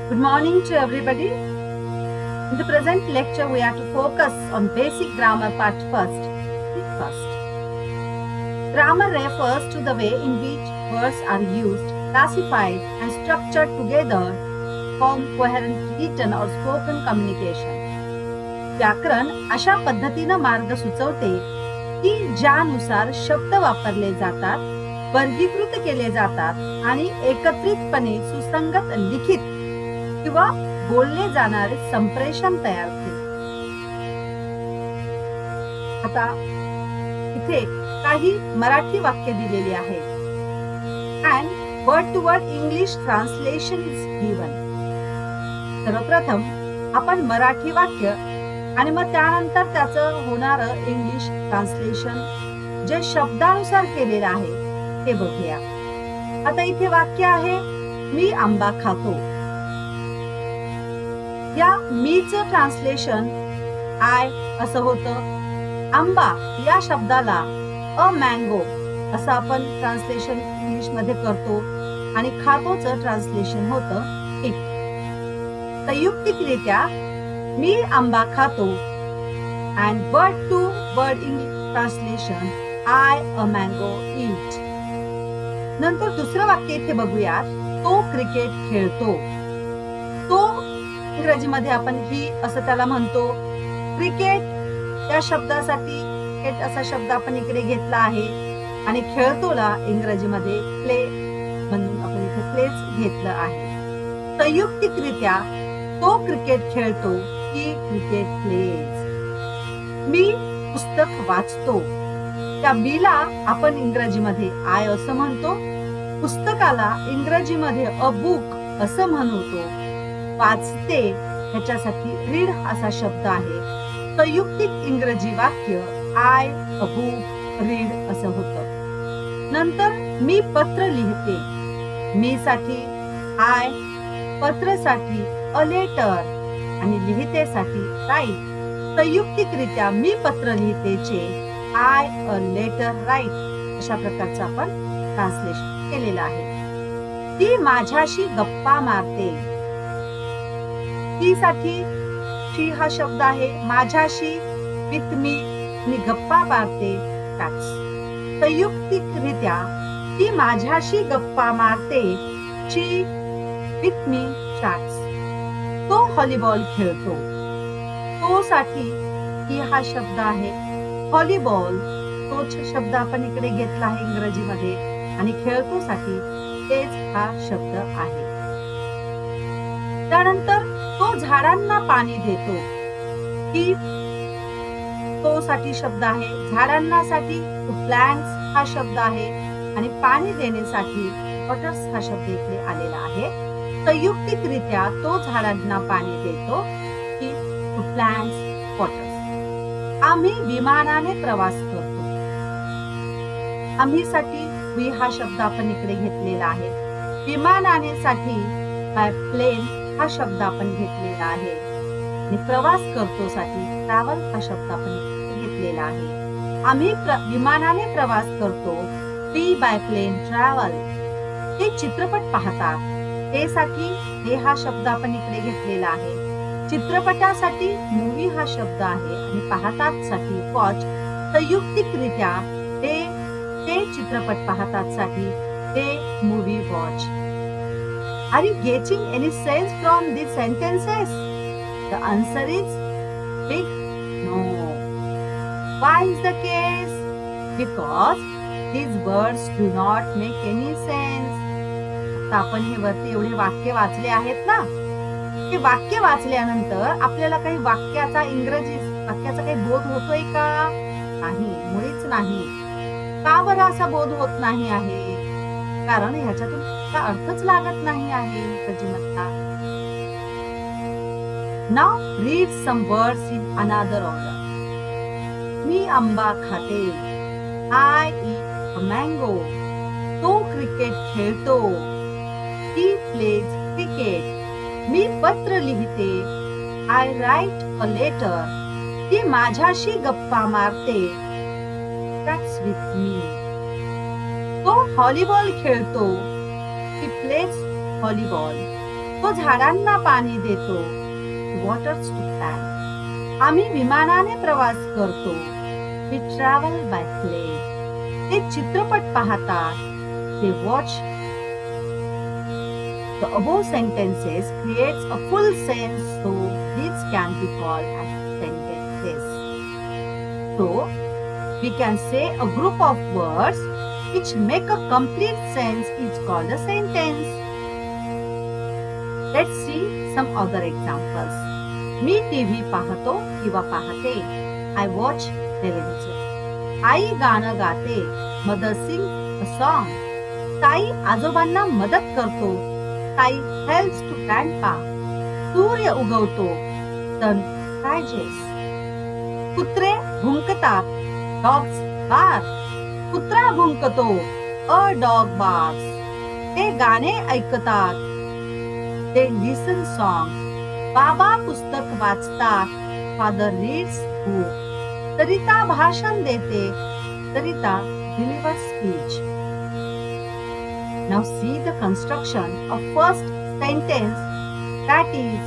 Good morning to everybody. In the present lecture, we are to focus on basic grammar part first. Grammar refers to the way in which words are used, classified and structured together to form coherent written or spoken communication. व्याकरण अशा पद्धतीने मार्ग सुचवते की ज्यानुसार शब्द वापरले जातात, वर्गीकृत केले जातात आणि एकत्रितपणे सुसंगत लिखित किंवा बोलले जाणारे संप्रेषण तयार केले. आता इथे काही मराठी वाक्य दिलेली आहेत and word to word English translation is given. सर्वप्रथम आपण मराठी वाक्य आणि मग त्यानंतर त्याचं होणारं इंग्लिश ट्रान्सलेशन जे शब्दानुसार केलेलं आहे ते बघूया. आता इथे वाक्य आहे मी आंबा खातो. या मीचं ट्रान्सलेशन आय असं होतं. आंबा या शब्दाला अ मँगो असं आपण ट्रान्सलेशन इंग्लिश मध्ये करतो आणि खातोचं ट्रान्सलेशन होतं इट. संयुक्तिकरित्या मी आंबा खातो and word to word English translation I a mango eat. नंतर दुसरं वाक्य इथे बघूया. तो क्रिकेट खेळतो. तो इंग्रजीमध्ये आपण ही असं त्याला म्हणतो. क्रिकेट या शब्दासाठी क्रिकेट असा शब्द आपण इकडे घेतला आहे आणि खेळतोला इंग्रजीमध्ये प्ले म्हणून आपण इथे प्लेच घेतलं आहे. संयुक्तिकरित्या तो क्रिकेट खेळतो ही क्रिकेट प्लेज. मी पुस्तक वाचतो. त्या बीला आपण इंग्रजीमध्ये आय असं म्हणतो. पुस्तकाला इंग्रजीमध्ये अ बुक असं म्हणतो. वाचते ह्याच्यासाठी रीड असा शब्द आहे. संयुक्तिक इंग्रजी वाक्य आय अ बुक रीड असं होतं. नंतर मी पत्र लिहिते. मी साठी आय, पत्रसाठी अ लेटर आणि लिहितेसाठी राईट. संयुक्तिकरित्या मी पत्र लिहितेचे आय अ लेटर राईट अशा प्रकारचं आपण ट्रान्सलेशन केलेलं आहे. ती माझ्याशी गप्पा मारते. ती साठी शी हा शब्द आहे. माझ्याशी विथ मी आणि गप्पा मारते टॅक्स. संयुक्तिकरित्या ती माझ्याशी गप्पा मारते शी विथ मी चॅट्स. तो व्हॉलीबॉल खेळतो. तो साठी ही हा शब्द आहे. व्हॉलीबॉल तोच शब्द आपण इकडे घेतला आहे इंग्रजीमध्ये आणि खेळतो साठी तेच हा शब्द आहे. त्यानंतर तो झाडांना पाणी देतो. ही तो साठी शब्द आहे. झाडांना साठी टू प्लांट्स हा शब्द आहे आणि पाणी देण्यासाठी वॉटर्स हा शब्द इकडे आलेला आहे. संयुक्तिकरित्या तो झाडांना पाणी देतो की टू प्लांट्स वॉटर्स. आम्ही विमानाने प्रवास करतो. आम्ही साठी वी हा शब्द आपण इकडे घेतलेला आहे. विमानाने साठी बाय प्लेन हा शब्द आपण घेतलेला आहे आणि प्रवास करतो साठी ट्रॅव्हल हा शब्द आपण इकडे घेतलेला आहे. आम्ही विमानाने प्रवास करतो. We by plane travel. ते चित्रपट पाहतात. ते साठी हे हा शब्द आपण इकडे घेतलेला आहे. चित्रपटासाठी मूवी हा शब्द आहे आणि पाहतात साठी वॉच. संयुक्तिकरित्या ते चित्रपट पाहतात साठी ते movie watch. Are you getting any sense from these sentences? The answer is big no. Why is the case? Because these words do not make any sense. आपण हे वरती एवढे वाक्य वाचले आहेत ना. हे वाक्य वाचल्यानंतर आपल्याला काही वाक्याचा इंग्रजी वाक्याचा काही बोध होतोय का? नाही, मुळीच नाही. का बरं असा बोध होत नाही आहे? कारण ह्याच्यातून अर्थच लागत नाही आहे इंग्रजीमधला. Now read some words in another order. मी आंबा खाते. I eat a mango. तो क्रिकेट खेळतो. He plays cricket. मी पत्र लिहिते. I write a letter. ती माझ्याशी गप्पा मारते. That's with me. तो व्हॉलीबॉल खेळतो. He plays volleyball. तो झाडांना पाणी देतो. He waters to plants. आम्ही विमानाने प्रवास करतो. We travel by plane. ते चित्रपट पाहतात. They watch. The above sentences creates a full sense, so these can be called as sentences. So, we can say a group of words which make a complete sense is called a sentence. Let's see some other examples. Me TV पाहतो किंवा पाहते. I watch television. आई गाणं गाते. Mother sings a song. ताई आजोबांना मदत करतो. ताई helps to grandpa. सूर्य उगवतो. Sun rises. कुत्रे भुंकतात. Dogs bark. कुत्रा भुंकतो. A dog barks. ते गाणे ऐकतात. They listen songs. बाबा पुस्तक वाचतात. Father reads book. सरिता भाषण देते. Sarita delivers speech. Now see the construction of first sentence, that is,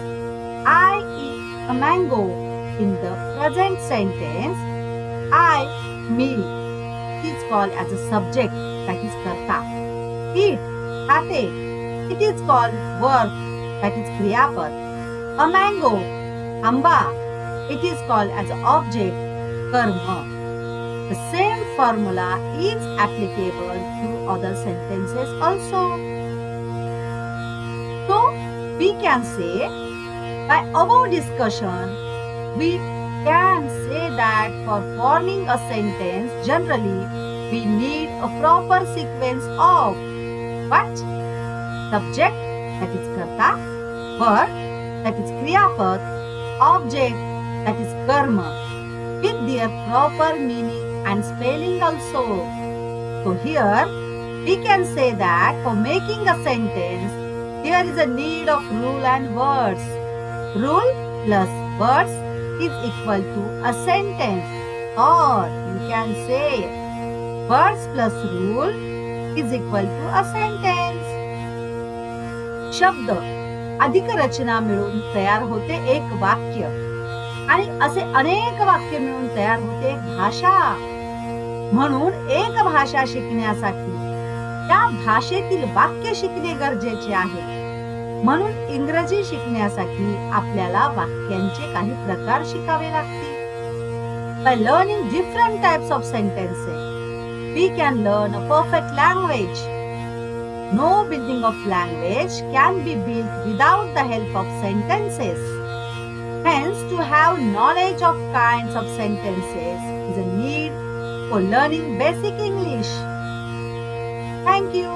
I eat a mango. In the present sentence, I, me, is called as a subject, that is karta. Eat, खाते, it is called verb, that is kriyapad. A mango, amba, it is called as an object, karma. The same formula is applicable to other sentences also. So, we can say, by above discussion, we can say that for forming a sentence, generally, we need a proper sequence of what? Subject, that is karta, verb, that is kriyapad, object, that is karma, with their proper meaning and spelling also. So here, we can say that for making a sentence, there is a need of rule and words. Rule plus words is equal to a sentence, or you can say words plus rule is equal to a sentence. शब्द अधिक रचना मिळून तयार होते एक वाक्य, आणि असे अनेक वाक्य मिळून तयार होते एक भाषा. म्हणून एक भाषा शिकण्यासाठी त्या भाषेतील वाक्य शिकणे गरजेचे आहे. म्हणून इंग्रजी शिकण्यासाठी आपल्याला वाक्यांचे काही प्रकार शिकावे लागतील. By learning different types of sentences, we can learn a perfect language. No building of language can be built without the help of sentences. Hence, to have knowledge of kinds of sentences is a need for learning basic English. Thank you.